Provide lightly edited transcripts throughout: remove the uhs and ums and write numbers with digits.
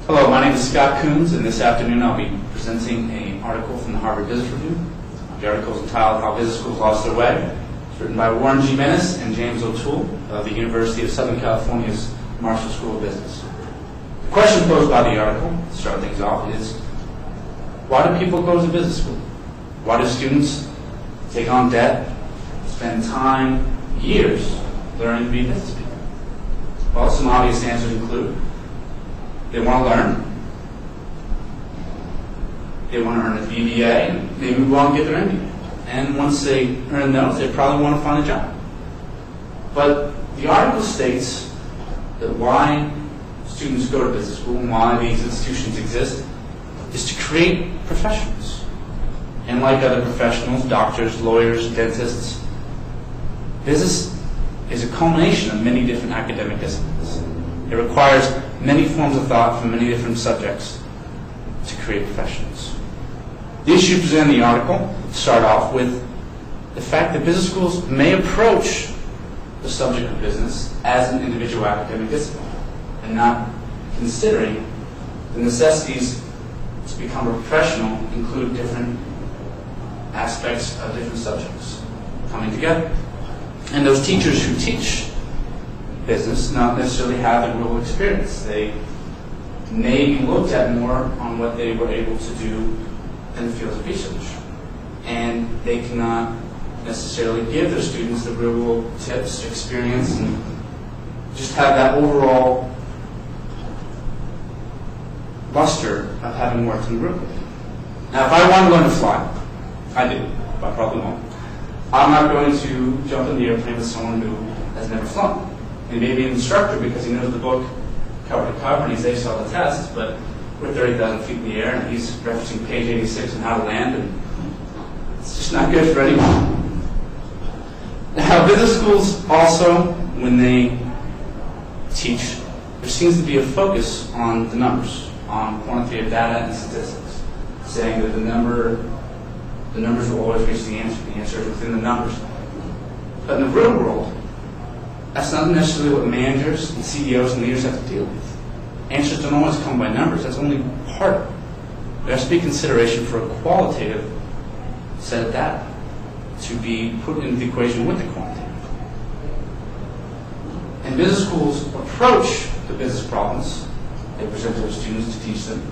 Hello, my name is Scott Coons, and this afternoon I'll be presenting an article from the Harvard Business Review. The article is entitled How Business Schools Lost Their Way. It's written by Warren G. Bennis and James O'Toole of the University of Southern California's Marshall School of Business. The question posed by the article, to start things off, is why do people go to business school? Why do students take on debt, spend time, years, learning to be business people? Well, some obvious answers include they want to learn, they want to earn a BBA, and maybe move on and get their MBA. And once they earn those, they probably want to find a job. But the article states that why students go to business school and why these institutions exist is to create professionals. And like other professionals, doctors, lawyers, dentists, business is a culmination of many different academic disciplines. It requires many forms of thought from many different subjects to create professionals. The issue presented in the article start off with the fact that business schools may approach the subject of business as an individual academic discipline and not considering the necessities to become a professional include different aspects of different subjects coming together. And those teachers who teach business not necessarily have the real experience. They may be looked at more on what they were able to do in the fields of research. And they cannot necessarily give their students the real world tips, experience, and just have that overall luster of having worked in the real world. Now, if I want to learn to fly, I do, but I probably won't. I'm not going to jump in the airplane with someone who has never flown. He may be an instructor because he knows the book cover to cover and he's aced all the tests, but we're 30,000 feet in the air and he's referencing page 86 on how to land, and it's just not good for anyone. Now, business schools also, when they teach, there seems to be a focus on the numbers, on quantitative data and statistics, saying that the numbers will always reach the answer is within the numbers. But in the real world, that's not necessarily what managers and CEOs and leaders have to deal with. Answers don't always come by numbers. That's only part of it. There has to be consideration for a qualitative set of data to be put into the equation with the quantitative. And business schools approach the business problems they present to their students to teach them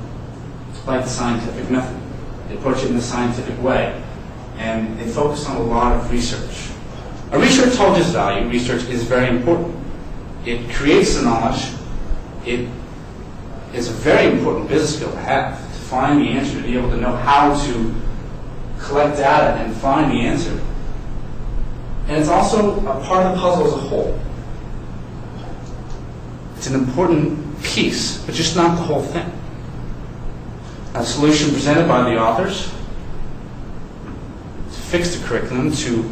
like the scientific method. They approach it in a scientific way, and they focus on a lot of research. A research holds its value. Research is very important. It creates the knowledge. It is a very important business skill to have, to find the answer, to be able to know how to collect data and find the answer. And it's also a part of the puzzle as a whole. It's an important piece, but just not the whole thing. A solution presented by the authors to fix the curriculum, to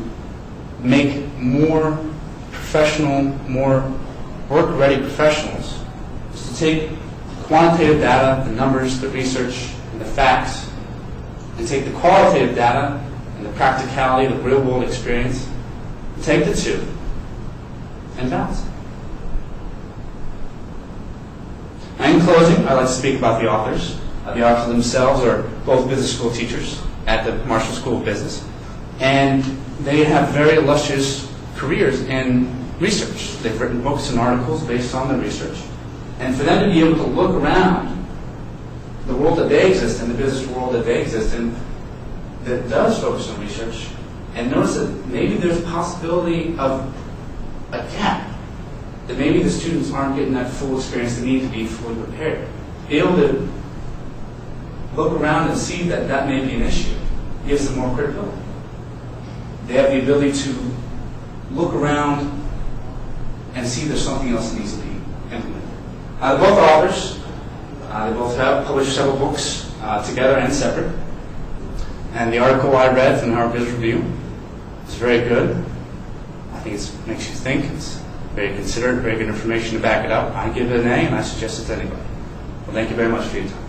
make more professional, more work-ready professionals, is to take quantitative data, the numbers, the research, and the facts, and take the qualitative data and the practicality, the real-world experience, and take the two and balance it. And in closing, I'd like to speak about the authors. The authors themselves are both business school teachers at the Marshall School of Business, and they have very illustrious careers in research. They've written books and articles based on their research. And for them to be able to look around the world that they exist in, the business world that they exist in, that does focus on research, and notice that maybe there's a possibility of a gap, that maybe the students aren't getting that full experience they need to be fully prepared. Be able to look around and see that that may be an issue gives them more credibility. They have the ability to look around and see there's something else that needs to be implemented. Both authors, they both have published several books together and separate. And the article I read from the Harvard Business Review is very good. I think it makes you think. It's very considerate, very good information to back it up. I give it an A, and I suggest it to anybody. Well, thank you very much for your time.